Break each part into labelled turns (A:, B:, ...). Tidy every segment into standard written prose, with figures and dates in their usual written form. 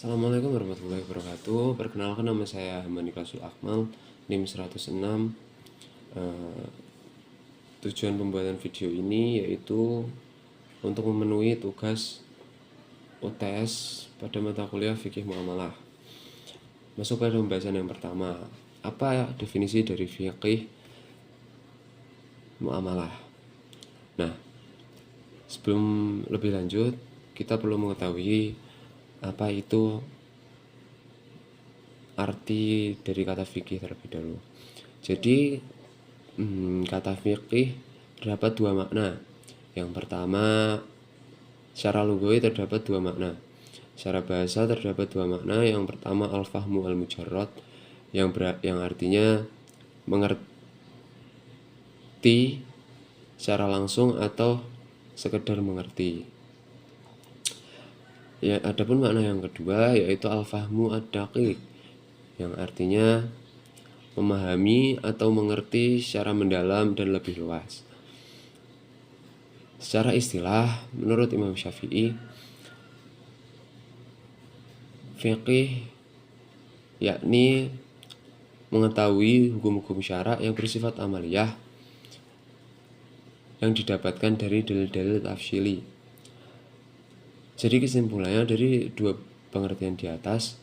A: Assalamualaikum warahmatullahi wabarakatuh. Perkenalkan, nama saya Hamani Klasul Akmal, NIM 106. Eh, Tujuan pembuatan video ini yaitu untuk memenuhi tugas UTS pada mata kuliah Fikih Muamalah. Masuk pada pembahasan yang pertama. Apa definisi dari Fikih Muamalah? Nah, sebelum lebih lanjut, kita perlu mengetahui apa itu arti dari kata fikih terlebih dahulu. Jadi kata fikih terdapat dua makna. Yang pertama, secara lugawi terdapat dua makna. Secara bahasa terdapat dua makna. Yang pertama al-fahmu al-mujarrad, yang artinya mengerti secara langsung atau sekedar mengerti. Ya, adapun makna yang kedua yaitu al-fahmu ad-daqiq, yang artinya memahami atau mengerti secara mendalam dan lebih luas. Secara istilah, menurut Imam Syafi'i, fiqih yakni mengetahui hukum-hukum syara yang bersifat amaliyah yang didapatkan dari dalil-dalil tafsili. Jadi kesimpulannya dari dua pengertian di atas,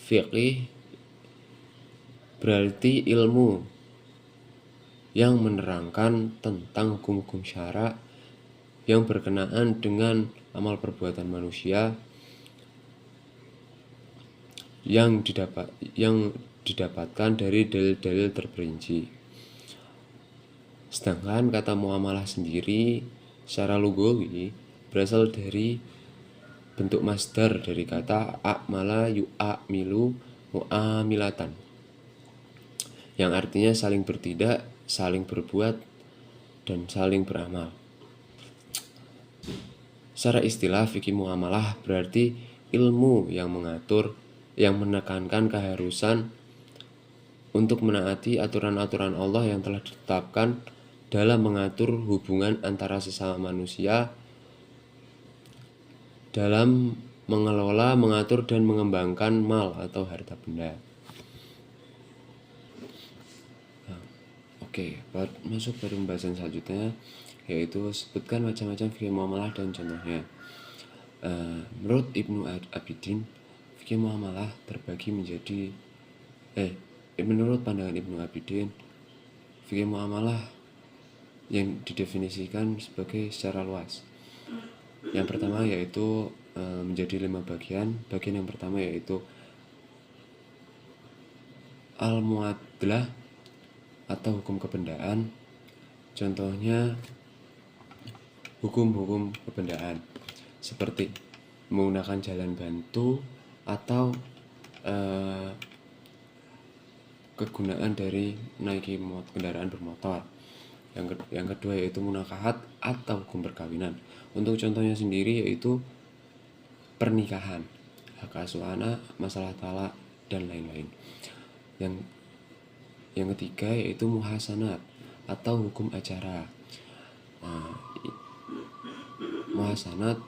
A: fiqih berarti ilmu yang menerangkan tentang hukum-hukum syara yang berkenaan dengan amal perbuatan manusia yang didapatkan dari dalil-dalil terperinci. Sedangkan kata muamalah sendiri secara lugawi berasal dari bentuk masdar dari kata a'mala yu'amilu mu'amilatan, yang artinya saling bertindak, saling berbuat, dan saling beramal. Secara istilah, fikih muamalah berarti ilmu yang mengatur, yang menekankan keharusan untuk menaati aturan-aturan Allah yang telah ditetapkan dalam mengatur hubungan antara sesama manusia, dalam mengelola, mengatur, dan mengembangkan mal atau harta benda. Oke, masuk pada pembahasan selanjutnya, yaitu sebutkan macam-macam fikih muamalah dan contohnya. Menurut Ibnu Abidin, fikih muamalah terbagi menjadi menurut pandangan Ibnu Abidin, fikih muamalah yang didefinisikan sebagai secara luas. Yang pertama yaitu menjadi 5 bagian. Bagian yang pertama yaitu al-muadlah atau hukum kebendaan. Contohnya hukum-hukum kebendaan seperti menggunakan jalan bantu atau kegunaan dari naiki kendaraan bermotor. Yang kedua yaitu munakahat atau hukum perkawinan. Untuk contohnya sendiri yaitu pernikahan, hak asuh anak, masalah talak, dan lain-lain. Yang ketiga yaitu muhasanat atau hukum acara. Muhasanat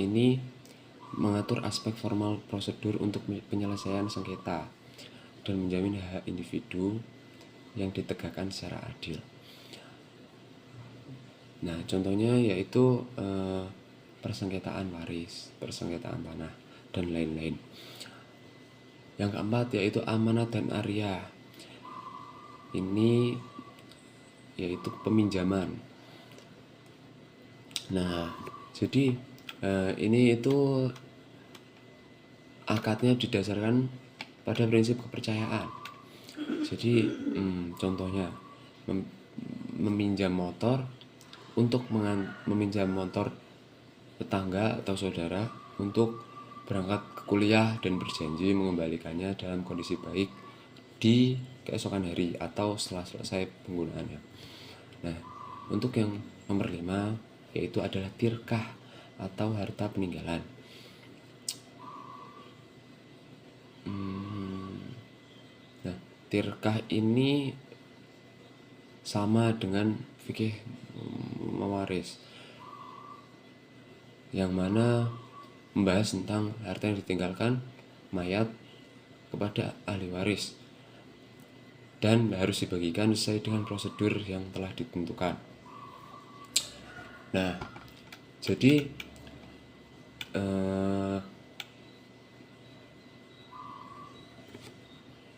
A: ini mengatur aspek formal prosedur untuk penyelesaian sengketa dan menjamin hak individu yang ditegakkan secara adil. Nah, contohnya yaitu persengketaan waris, persengketaan tanah, dan lain-lain. Yang keempat yaitu amanat dan arya. Ini yaitu peminjaman. Nah, jadi ini itu akadnya didasarkan pada prinsip kepercayaan. Jadi contohnya meminjam motor untuk meminjam motor tetangga atau saudara untuk berangkat ke kuliah dan berjanji mengembalikannya dalam kondisi baik di keesokan hari atau setelah selesai penggunaannya. Nah, untuk yang nomor 5 yaitu adalah tirkah atau harta peninggalan. Nah, tirkah ini sama dengan fikih mewaris, yang mana membahas tentang harta yang ditinggalkan mayat kepada ahli waris dan harus dibagikan sesuai dengan prosedur yang telah ditentukan. Nah, jadi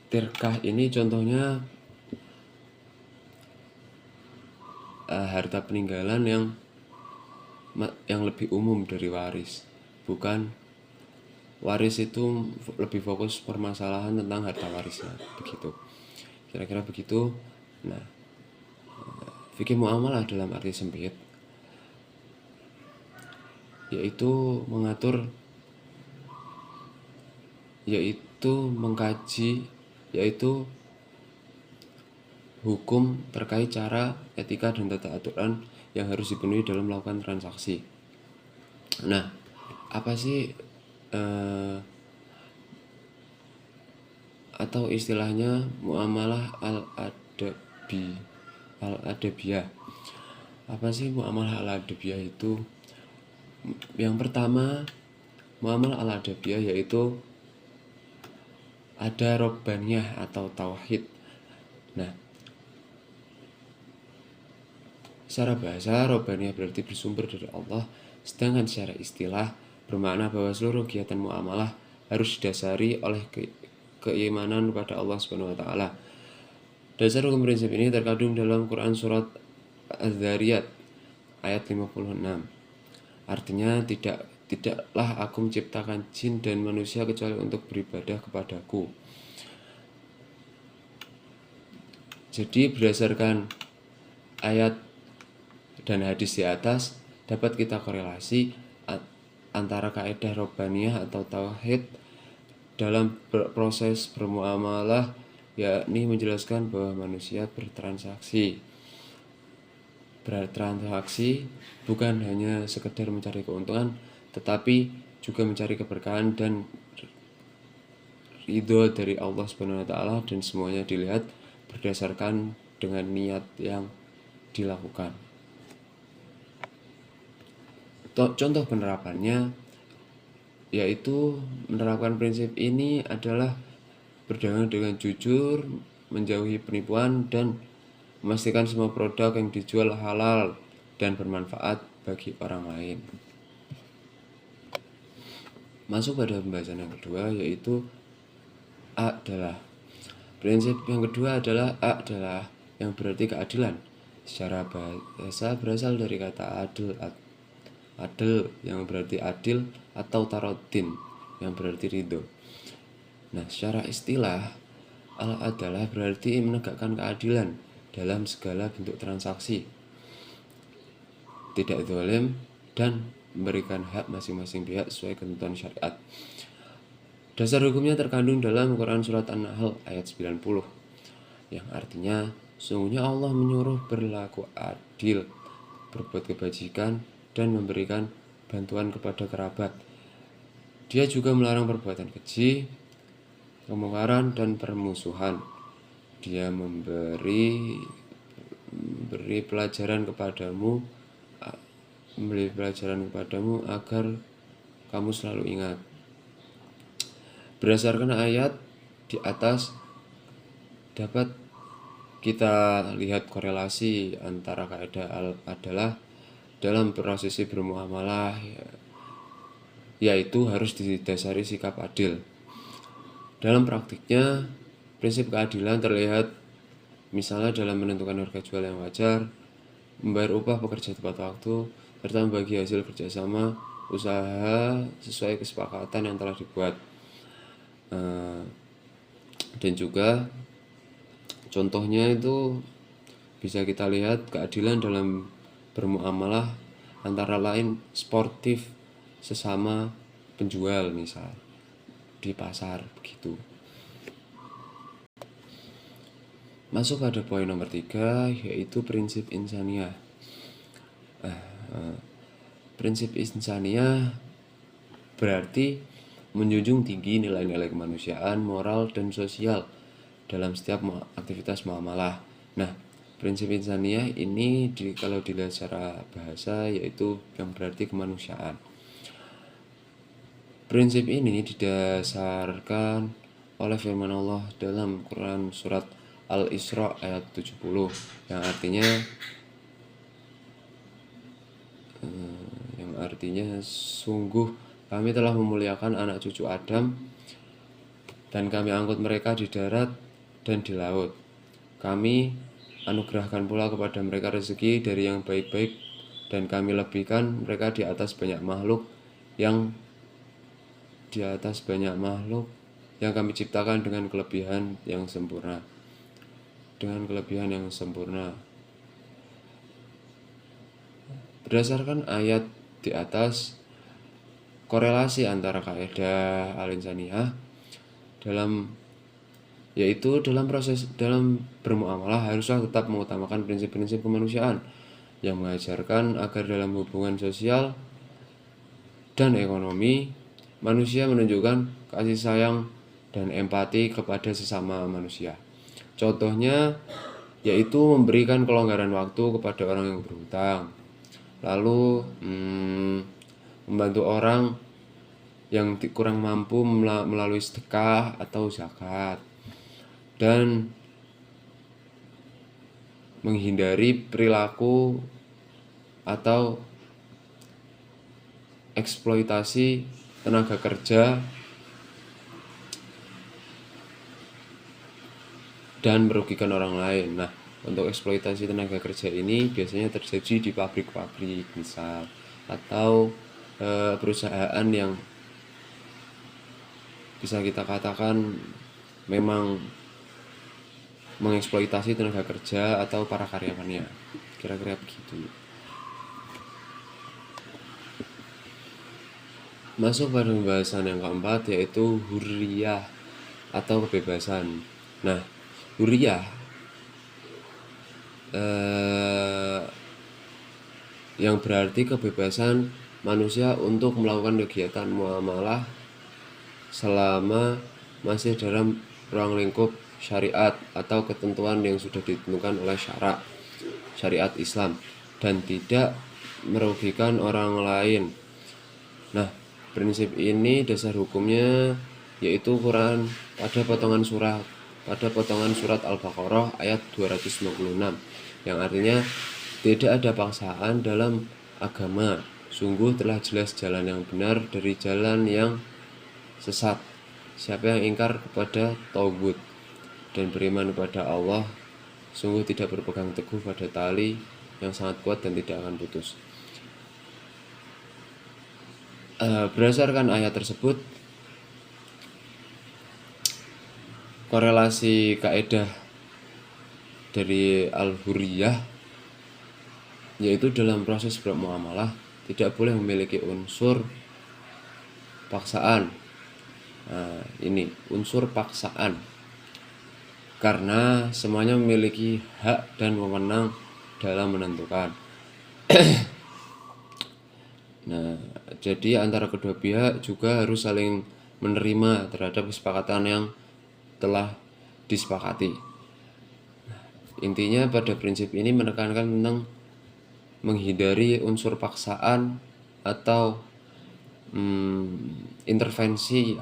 A: tirkah ini contohnya harta peninggalan yang lebih umum dari waris. Bukan waris itu lebih fokus permasalahan tentang harta warisnya, begitu. Kira-kira begitu. Nah, fikih muamalah dalam arti sempit yaitu mengatur, yaitu mengkaji, yaitu hukum terkait cara, etika, dan tata aturan yang harus dipenuhi dalam melakukan transaksi. Nah, apa sih atau istilahnya muamalah al-adabiyah. Apa sih muamalah al-adabiyah itu? Yang pertama, muamalah al-adabiyah yaitu ada robbaniyah atau tauhid. Nah, secara bahasa robbaniyah berarti bersumber dari Allah, sedangkan secara istilah bermakna bahwa seluruh kegiatan muamalah harus didasari oleh keimanan kepada Allah Subhanahu wa taala. Dasar hukum prinsip ini terkandung dalam Quran surat Az-Zariyat ayat 56. Artinya tidaklah aku menciptakan jin dan manusia kecuali untuk beribadah kepadaku. Jadi berdasarkan ayat dan hadis di atas dapat kita korelasi antara kaidah robbaniyah atau tauhid dalam proses bermuamalah, yakni menjelaskan bahwa manusia bertransaksi bukan hanya sekedar mencari keuntungan, tetapi juga mencari keberkahan dan ridho dari Allah Subhanahu wa taala, dan semuanya dilihat berdasarkan dengan niat yang dilakukan. Contoh penerapannya yaitu menerapkan prinsip ini adalah berdagang dengan jujur, menjauhi penipuan, dan memastikan semua produk yang dijual halal dan bermanfaat bagi orang lain. Masuk pada pembahasan yang kedua, yaitu adalah. Prinsip yang kedua adalah yang berarti keadilan. Secara bahasa berasal dari kata adil yang berarti adil, atau tarodin yang berarti ridho. Nah, secara istilah adalah berarti menegakkan keadilan dalam segala bentuk transaksi, tidak zalim, dan memberikan hak masing-masing pihak sesuai ketentuan syariat. Dasar hukumnya terkandung dalam Quran surat An-Nahl ayat 90, yang artinya sesungguhnya Allah menyuruh berlaku adil, berbuat kebajikan, dan memberikan bantuan kepada kerabat. Dia juga melarang perbuatan keji, kemungkaran, dan permusuhan. Dia memberi pelajaran kepadamu agar kamu selalu ingat. Berdasarkan ayat di atas dapat kita lihat korelasi antara kaidah adalah dalam prosesi bermuamalah, yaitu harus didasari sikap adil. Dalam praktiknya, prinsip keadilan terlihat misalnya dalam menentukan harga jual yang wajar, membayar upah pekerja tepat waktu, serta membagi hasil kerjasama usaha sesuai kesepakatan yang telah dibuat. Dan juga contohnya itu bisa kita lihat keadilan dalam bermuamalah antara lain sportif sesama penjual, misal di pasar, begitu. Masuk pada poin nomor 3, yaitu prinsip insaniyah. Prinsip insaniyah berarti menjunjung tinggi nilai-nilai kemanusiaan, moral, dan sosial dalam setiap aktivitas muamalah. Nah, prinsip insaniyah ini kalau dilihat secara bahasa yaitu yang berarti kemanusiaan. Prinsip ini didasarkan oleh firman Allah dalam Quran surat Al-Isra ayat 70 yang artinya sungguh kami telah memuliakan anak cucu Adam dan kami angkut mereka di darat dan di laut. Kami anugerahkan pula kepada mereka rezeki dari yang baik-baik dan kami lebihkan mereka di atas banyak makhluk yang kami ciptakan dengan kelebihan yang sempurna. Berdasarkan ayat di atas, korelasi antara kaidah al-insaniyah dalam bermuamalah haruslah tetap mengutamakan prinsip-prinsip kemanusiaan yang mengajarkan agar dalam hubungan sosial dan ekonomi manusia menunjukkan kasih sayang dan empati kepada sesama manusia. Contohnya yaitu memberikan kelonggaran waktu kepada orang yang berhutang, lalu membantu orang yang kurang mampu melalui sedekah atau zakat, dan menghindari perilaku atau eksploitasi tenaga kerja dan merugikan orang lain. Nah, untuk eksploitasi tenaga kerja ini biasanya terjadi di pabrik-pabrik misal, atau perusahaan yang bisa kita katakan memang mengeksploitasi tenaga kerja atau para karyawannya, kira-kira begitu. Masuk pada pembahasan yang keempat, yaitu hurriyah atau kebebasan. Nah, hurriyah yang berarti kebebasan manusia untuk melakukan kegiatan muamalah selama masih dalam ruang lingkup syariat atau ketentuan yang sudah ditentukan oleh syariat Islam dan tidak merugikan orang lain. Nah, prinsip ini dasar hukumnya yaitu Quran pada potongan surat Al-Baqarah ayat 256 yang artinya tidak ada paksaan dalam agama. Sungguh telah jelas jalan yang benar dari jalan yang sesat. Siapa yang ingkar kepada tauhid dan beriman kepada Allah, sungguh tidak berpegang teguh pada tali yang sangat kuat dan tidak akan putus. Berdasarkan ayat tersebut, korelasi kaidah dari al-hurriyah yaitu dalam proses bermuamalah tidak boleh memiliki unsur paksaan. Ini unsur paksaan karena semuanya memiliki hak dan wewenang dalam menentukan. Nah, jadi antara kedua pihak juga harus saling menerima terhadap kesepakatan yang telah disepakati. Intinya pada prinsip ini menekankan tentang menghindari unsur paksaan atau intervensi.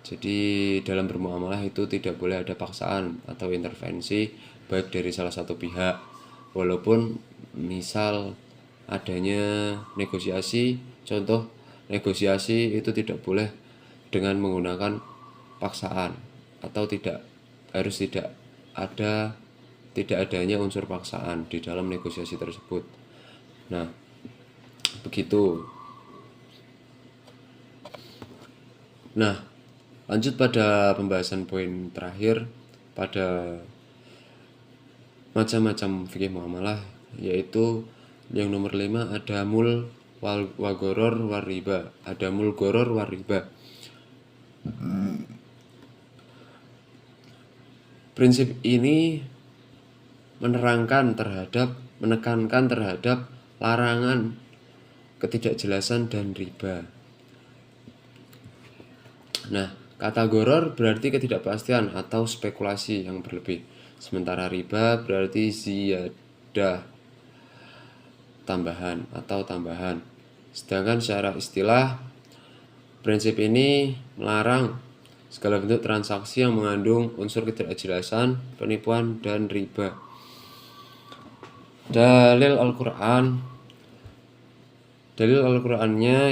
A: Jadi dalam bermuamalah itu tidak boleh ada paksaan atau intervensi baik dari salah satu pihak, walaupun misal adanya negosiasi. Contoh negosiasi itu tidak boleh dengan menggunakan paksaan atau tidak adanya unsur paksaan di dalam negosiasi tersebut. Nah, begitu. Nah, lanjut pada pembahasan poin terakhir pada macam-macam fikih muamalah, yaitu yang nomor 5 adamul wagoror wariba. Adamul goror wariba. Prinsip ini menekankan terhadap larangan ketidakjelasan dan riba. Nah, kata goror berarti ketidakpastian atau spekulasi yang berlebih, sementara riba berarti ziyadah, tambahan. Sedangkan secara istilah, prinsip ini melarang segala bentuk transaksi yang mengandung unsur ketidakjelasan, penipuan, dan riba. Dalil Al-Qur'annya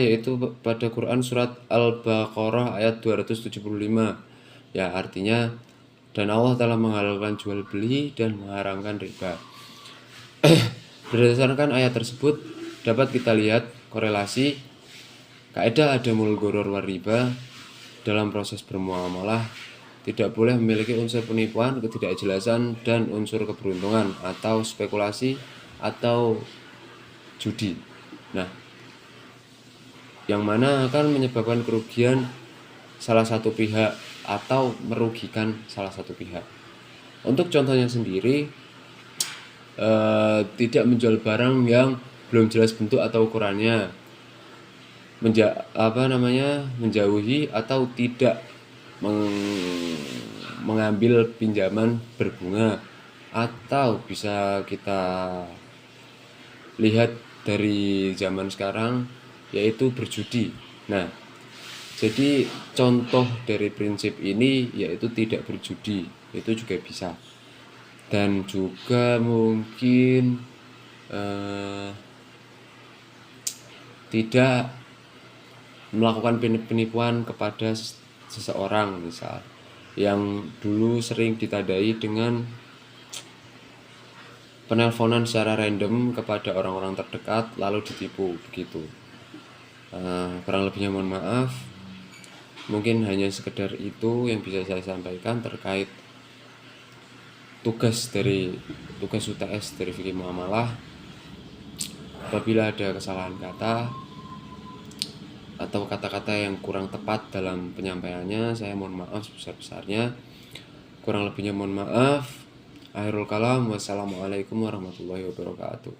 A: yaitu pada Quran surat Al-Baqarah ayat 275. Ya, artinya, dan Allah telah menghalalkan jual beli dan mengharamkan riba. Berdasarkan ayat tersebut dapat kita lihat korelasi kaidah adamul gharar war riba dalam proses bermuamalah tidak boleh memiliki unsur penipuan, ketidakjelasan, dan unsur keberuntungan atau spekulasi atau judi. Nah, yang mana akan menyebabkan kerugian salah satu pihak atau merugikan salah satu pihak. Untuk contohnya sendiri, tidak menjual barang yang belum jelas bentuk atau ukurannya, menjauhi atau tidak mengambil pinjaman berbunga, atau bisa kita lihat dari zaman sekarang yaitu berjudi. Nah, jadi contoh dari prinsip ini yaitu tidak berjudi, itu juga bisa. Dan juga mungkin tidak melakukan penipuan kepada seseorang, misal yang dulu sering ditandai dengan penelponan secara random kepada orang-orang terdekat lalu ditipu begitu. Kurang lebihnya mohon maaf. Mungkin hanya sekedar itu yang bisa saya sampaikan terkait tugas UTS dari fikih muamalah. Apabila ada kesalahan kata atau kata-kata yang kurang tepat dalam penyampaiannya, saya mohon maaf sebesar-besarnya. Kurang lebihnya mohon maaf. Akhirul kalam, wassalamualaikum warahmatullahi wabarakatuh.